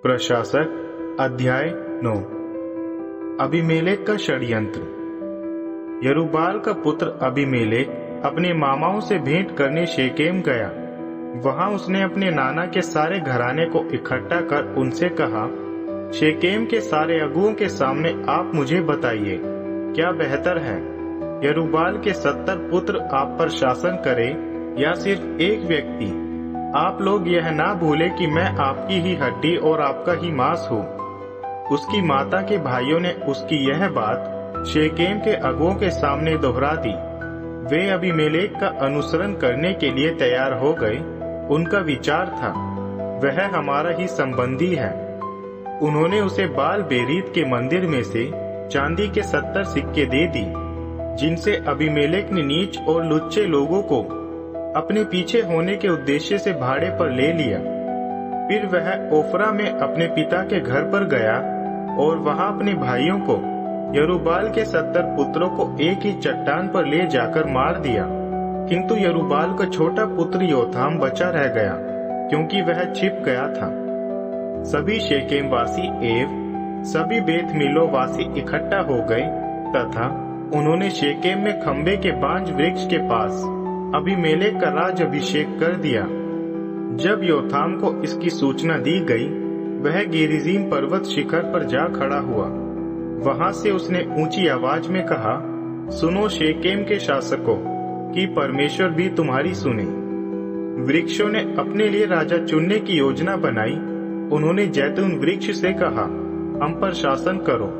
प्रशासक अध्याय 9। अबीमेलेक का षड्यंत्र। यरूबाल का पुत्र अबीमेलेक अपने मामाओं से भेंट करने शेकेम गया। वहां उसने अपने नाना के सारे घराने को इकट्ठा कर उनसे कहा, शेकेम के सारे अगुओं के सामने आप मुझे बताइए, क्या बेहतर है, यरूबाल के 70 पुत्र आप पर शासन करे या सिर्फ एक व्यक्ति? आप लोग यह ना भूले कि मैं आपकी ही हड्डी और आपका ही मांस हूँ। उसकी माता के भाइयों ने उसकी यह बात शेकेम के अगुओं के सामने दोहरा दी। वे अबीमेलेक का अनुसरण करने के लिए तैयार हो गए। उनका विचार था, वह हमारा ही संबंधी है। उन्होंने उसे बाल बेरीत के मंदिर में से चांदी के 70 सिक्के दे दी, जिनसे अबीमेलेक ने नीच और लुच्चे लोगों को अपने पीछे होने के उद्देश्य से भाड़े पर ले लिया। फिर वह ओफरा में अपने पिता के घर पर गया और वहां अपने भाइयों को, यरूबाल के 70 पुत्रों को एक ही चट्टान पर ले जाकर मार दिया। किंतु यरूबाल का छोटा पुत्र योथाम बचा रह गया, क्योंकि वह छिप गया था। सभी शेकेम वासी एव सभी बेत मिलो वासी इकट्ठा हो गए तथा उन्होंने शेकेम में खंबे के बांज वृक्ष के पास अबीमेलेक का राज अभिषेक कर दिया। जब योथाम को इसकी सूचना दी गई, वह गेरिजीम पर्वत शिखर पर जा खड़ा हुआ। वहां से उसने ऊंची आवाज में कहा, सुनो शेकेम के शासकों, कि परमेश्वर भी तुम्हारी सुने। वृक्षों ने अपने लिए राजा चुनने की योजना बनाई। उन्होंने जैतून वृक्ष से कहा, हम पर शासन करो।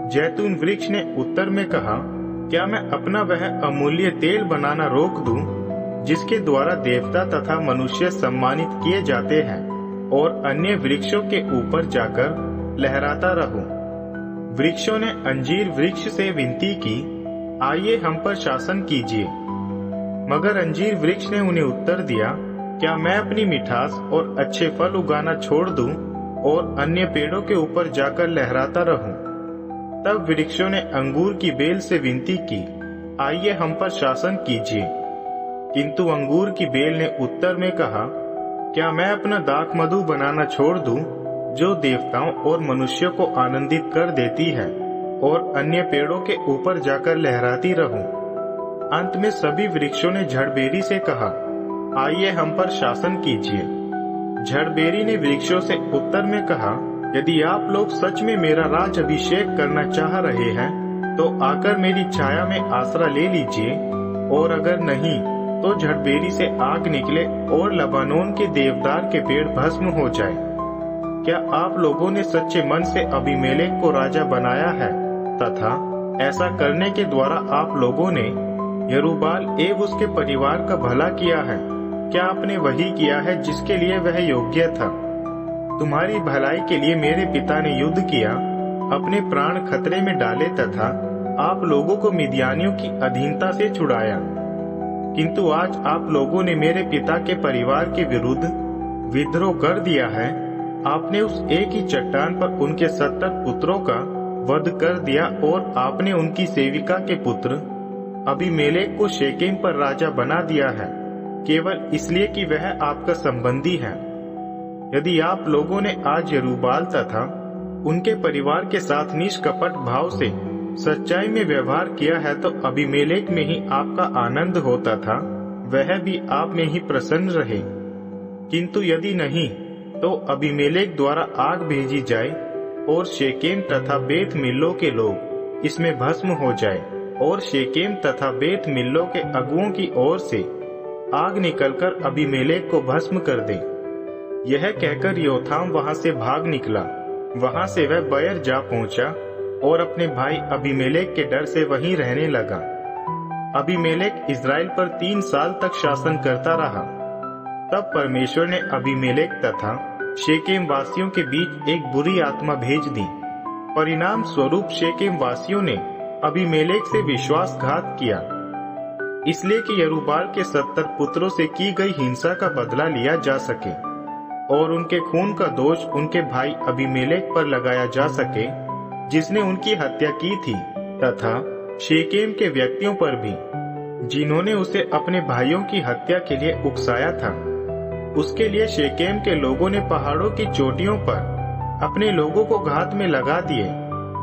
जैतून वृक्ष ने उत्तर में कहा, क्या मैं अपना वह अमूल्य तेल बनाना रोक दूं, जिसके द्वारा देवता तथा मनुष्य सम्मानित किए जाते हैं, और अन्य वृक्षों के ऊपर जाकर लहराता रहूं? वृक्षों ने अंजीर वृक्ष से विनती की, आइए हम पर शासन कीजिए। मगर अंजीर वृक्ष ने उन्हें उत्तर दिया, क्या मैं अपनी मिठास और अच्छे फल उगाना छोड़ दूं और अन्य पेड़ों के ऊपर जाकर लहराता रहूं? तब वृक्षों ने अंगूर की बेल से विनती की, आइए हम पर शासन कीजिए। किंतु अंगूर की बेल ने उत्तर में कहा, क्या मैं अपना दाख मधु बनाना छोड़ दूं, जो देवताओं और मनुष्यों को आनंदित कर देती है, और अन्य पेड़ों के ऊपर जाकर लहराती रहूं? अंत में सभी वृक्षों ने झड़बेरी से कहा, आइए हम पर शासन कीजिए। झड़बेरी ने वृक्षों से उत्तर में कहा, यदि आप लोग सच में मेरा राज अभिषेक करना चाह रहे हैं, तो आकर मेरी छाया में आसरा ले लीजिए, और अगर नहीं तो झड़बेरी से आग निकले और लबानोन के देवदार के पेड़ भस्म हो जाए। क्या आप लोगों ने सच्चे मन से अबीमेलेक को राजा बनाया है, तथा ऐसा करने के द्वारा आप लोगों ने यरूबाल एवं उसके परिवार का भला किया है? क्या आपने वही किया है जिसके लिए वह योग्य था? तुम्हारी भलाई के लिए मेरे पिता ने युद्ध किया, अपने प्राण खतरे में डाले तथा आप लोगों को मिद्यानियों की अधीनता से छुड़ाया। किंतु आज आप लोगों ने मेरे पिता के परिवार के विरुद्ध विद्रोह कर दिया है। आपने उस एक ही चट्टान पर उनके 70 पुत्रों का वध कर दिया, और आपने उनकी सेविका के पुत्र अबीमेलेक को शेकेम पर राजा बना दिया है, केवल इसलिए कि वह आपका संबंधी है। यदि आप लोगों ने आज यरूबाल तथा उनके परिवार के साथ निष्कपट भाव से सच्चाई में व्यवहार किया है, तो अबीमेलेक में ही आपका आनंद होता था, वह भी आप में ही प्रसन्न रहे। किंतु यदि नहीं, तो अबीमेलेक द्वारा आग भेजी जाए और शेकेम तथा बेत मिल्लो के लोग इसमें भस्म हो जाए, और शेकेम तथा बेत मिल्लो के अगुओं की ओर से आग निकलकर अबीमेलेक को भस्म कर दे। यह कहकर योथाम वहां से भाग निकला। वहां से वह बयर जा पहुंचा और अपने भाई अबीमेलेक के डर से वहीं रहने लगा। अबीमेलेक इज़राइल पर 3 साल तक शासन करता रहा। तब परमेश्वर ने अबीमेलेक तथा शेकेम वासियों के बीच एक बुरी आत्मा भेज दी। परिणाम स्वरूप शेकेम वासियों ने अबीमेलेक से विश्वासघात किया, इसलिए कि यरूबाल के 70 पुत्रों से की गई हिंसा का बदला लिया जा सके और उनके खून का दोष उनके भाई अबीमेलेक पर लगाया जा सके, जिसने उनकी हत्या की थी, तथा शेकेम के व्यक्तियों पर भी, जिन्होंने उसे अपने भाइयों की हत्या के लिए उकसाया था। उसके लिए शेकेम के लोगों ने पहाड़ों की चोटियों पर अपने लोगों को घात में लगा दिए,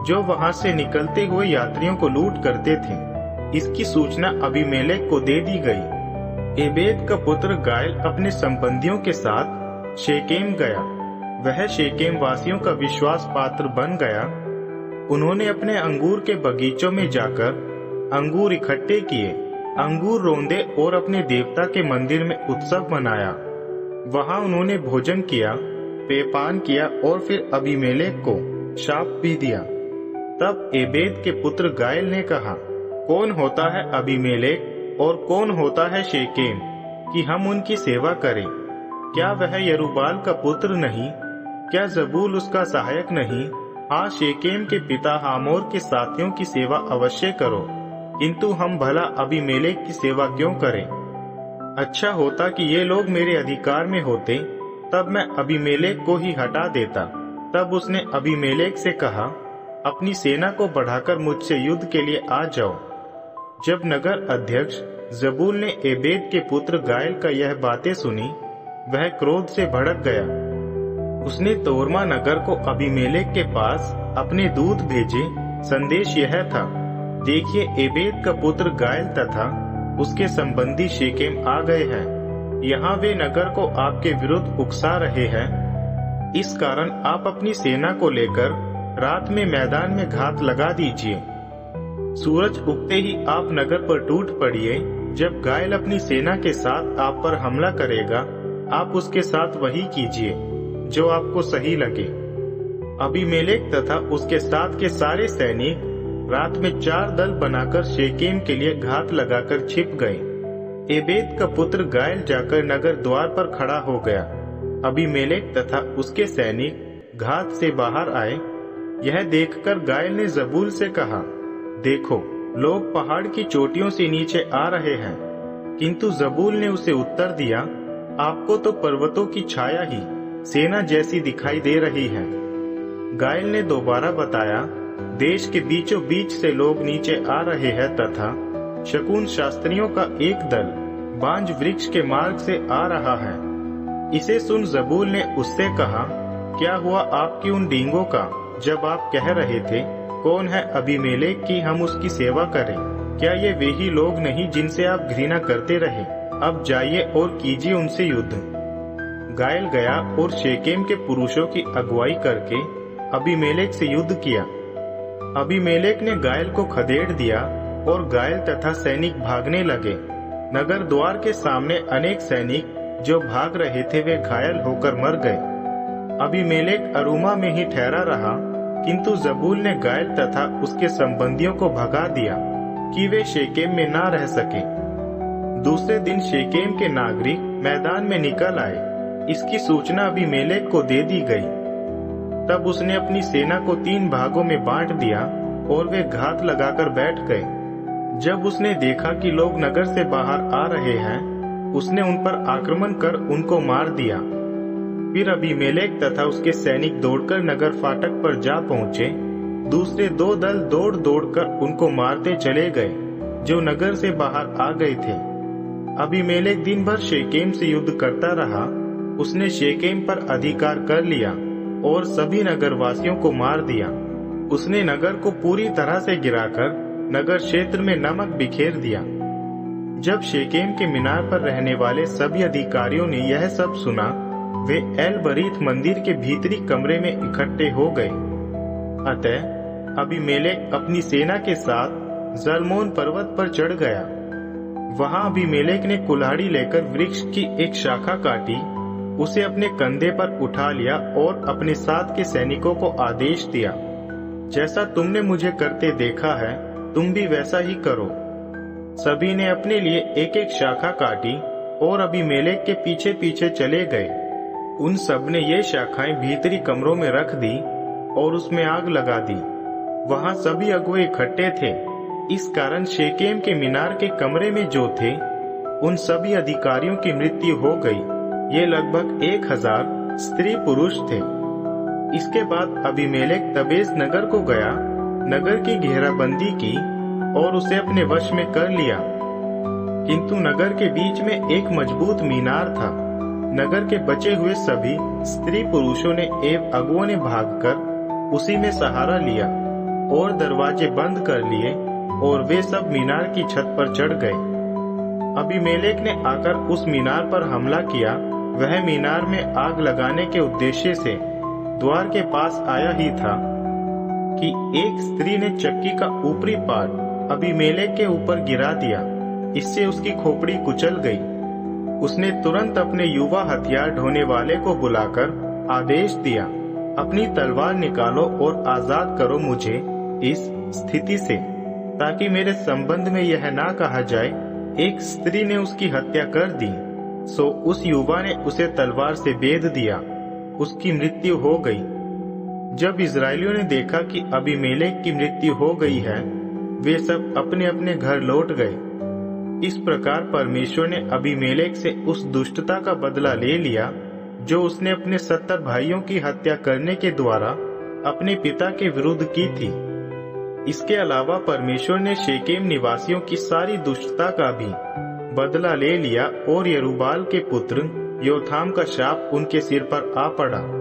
जो वहां से निकलते हुए यात्रियों को लूट करते थे। इसकी सूचना अबीमेलेक को दे दी गई। एबेद का पुत्र गायल अपने संबंधियों के साथ शेकेम गया। वह शेकेम वासियों का विश्वास पात्र बन गया। उन्होंने अपने अंगूर के बगीचों में जाकर अंगूर इकट्ठे किए, अंगूर रोंदे और अपने देवता के मंदिर में उत्सव मनाया। वहां उन्होंने भोजन किया, पेयपान किया और फिर अबीमेलेक को शाप भी दिया। तब एबेद के पुत्र गायल ने कहा, कौन होता है अबीमेलेक और कौन होता है शेकेम कि हम उनकी सेवा करें? क्या वह यरूबाल का पुत्र नहीं? क्या जबूल उसका सहायक नहीं? हाँ, शेकेम के पिता हामोर के साथियों की सेवा अवश्य करो, किंतु हम भला अबीमेलेक की सेवा क्यों करें? अच्छा होता कि ये लोग मेरे अधिकार में होते, तब मैं अबीमेलेक को ही हटा देता। तब उसने अबीमेलेक से कहा, अपनी सेना को बढ़ाकर मुझसे युद्ध के लिए आ जाओ। जब नगर अध्यक्ष जबूल ने एबेद के पुत्र गायल का यह बातें सुनी, वह क्रोध से भड़क गया। उसने तोरमा नगर को अबीमेलेक के पास अपने दूत भेजे। संदेश यह था, देखिए एबेद का पुत्र गायल तथा उसके संबंधी शेकेम आ गए हैं। यहाँ वे नगर को आपके विरुद्ध उकसा रहे हैं। इस कारण आप अपनी सेना को लेकर रात में मैदान में घात लगा दीजिए। सूरज उगते ही आप नगर पर टूट पड़िए। जब गायल अपनी सेना के साथ आप पर हमला करेगा, आप उसके साथ वही कीजिए जो आपको सही लगे। अबीमेलेक तथा उसके साथ के सारे सैनिक रात में 4 दल बनाकर शेकेम के लिए घात लगाकर छिप गए। एबेद का पुत्र गायल जाकर नगर द्वार पर खड़ा हो गया। अबीमेलेक तथा उसके सैनिक घात से बाहर आए। यह देखकर गायल ने जबूल से कहा, देखो, लोग पहाड़ की चोटियों से नीचे आ रहे हैं। किंतु जबूल ने उसे उत्तर दिया, आपको तो पर्वतों की छाया ही सेना जैसी दिखाई दे रही है। गायल ने दोबारा बताया, देश के बीचों बीच से लोग नीचे आ रहे हैं तथा शकुन शास्त्रियों का एक दल बांज वृक्ष के मार्ग से आ रहा है। इसे सुन जबूल ने उससे कहा, क्या हुआ आपकी उन डींगों का जब आप कह रहे थे, कौन है अबीमेलेक कि हम उसकी सेवा करें? क्या ये वे ही लोग नहीं जिनसे आप घृणा करते रहे? अब जाइए और कीजिए उनसे युद्ध। गायल गया और शेकेम के पुरुषों की अगुवाई करके अबीमेलेक से युद्ध किया। अबीमेलेक ने गायल को खदेड़ दिया और गायल तथा सैनिक भागने लगे। नगर द्वार के सामने अनेक सैनिक जो भाग रहे थे वे घायल होकर मर गए। अबीमेलेक अरूमा में ही ठहरा रहा, किंतु जबूल ने गायल तथा उसके संबंधियों को भगा दिया कि वे शेकेम में ना रह सके। दूसरे दिन शेकेम के नागरिक मैदान में निकल आए। इसकी सूचना अबीमेलेक को दे दी गई। तब उसने अपनी सेना को 3 भागों में बांट दिया और वे घात लगाकर बैठ गए। जब उसने देखा कि लोग नगर से बाहर आ रहे हैं, उसने उन पर आक्रमण कर उनको मार दिया। फिर अबीमेलेक तथा उसके सैनिक दौड़कर नगर फाटक पर जा पहुंचे। दूसरे 2 दल दौड़ दौड़कर उनको मारते चले गए जो नगर से बाहर आ गए थे। अबीमेलेक दिन भर शेकेम से युद्ध करता रहा। उसने शेकेम पर अधिकार कर लिया और सभी नगरवासियों को मार दिया। उसने नगर को पूरी तरह से गिराकर नगर क्षेत्र में नमक बिखेर दिया। जब शेकेम के मीनार पर रहने वाले सभी अधिकारियों ने यह सब सुना, वे एल बरीत मंदिर के भीतरी कमरे में इकट्ठे हो गए। अतः अबीमेलेक अपनी सेना के साथ जलमोन पर्वत पर चढ़ गया। वहां अबीमेलेक ने कुल्हाड़ी लेकर वृक्ष की एक शाखा काटी, उसे अपने कंधे पर उठा लिया और अपने साथ के सैनिकों को आदेश दिया, जैसा तुमने मुझे करते देखा है, तुम भी वैसा ही करो। सभी ने अपने लिए एक एक शाखा काटी और अबीमेलेक के पीछे पीछे चले गए। उन सब ने ये शाखाएं भीतरी कमरों में रख दी और उसमें आग लगा दी। वहां सभी अगुए इकट्ठे थे। इस कारण शेकेम के मीनार के कमरे में जो थे, उन सभी अधिकारियों की मृत्यु हो गई। ये लगभग 1000 स्त्री पुरुष थे। इसके बाद अबीमेलेक तबेस नगर को गया, नगर की घेराबंदी की और उसे अपने वश में कर लिया। किंतु नगर के बीच में एक मजबूत मीनार था। नगर के बचे हुए सभी स्त्री पुरुषों ने एवं अगुओं ने भागकर उसी में सहारा लिया और दरवाजे बंद कर लिए और वे सब मीनार की छत पर चढ़ गए। अबीमेलेक ने आकर उस मीनार पर हमला किया। वह मीनार में आग लगाने के उद्देश्य से द्वार के पास आया ही था कि एक स्त्री ने चक्की का ऊपरी पार्ट अबीमेलेक के ऊपर गिरा दिया। इससे उसकी खोपड़ी कुचल गई। उसने तुरंत अपने युवा हथियार ढोने वाले को बुलाकर आदेश दिया, अपनी तलवार निकालो और आजाद करो मुझे इस स्थिति से, ताकि मेरे संबंध में यह ना कहा जाए एक स्त्री ने उसकी हत्या कर दी। सो उस युवा ने उसे तलवार से बेध दिया। उसकी मृत्यु हो गई। जब इजरायलियों ने देखा कि अबीमेलेक की मृत्यु हो गई है, वे सब अपने अपने घर लौट गए। इस प्रकार परमेश्वर ने अबीमेलेक से उस दुष्टता का बदला ले लिया जो उसने अपने 70 भाइयों की हत्या करने के द्वारा अपने पिता के विरुद्ध की थी। इसके अलावा परमेश्वर ने शेकेम निवासियों की सारी दुष्टता का भी बदला ले लिया और यरूबाल के पुत्र योथाम का शाप उनके सिर पर आ पड़ा।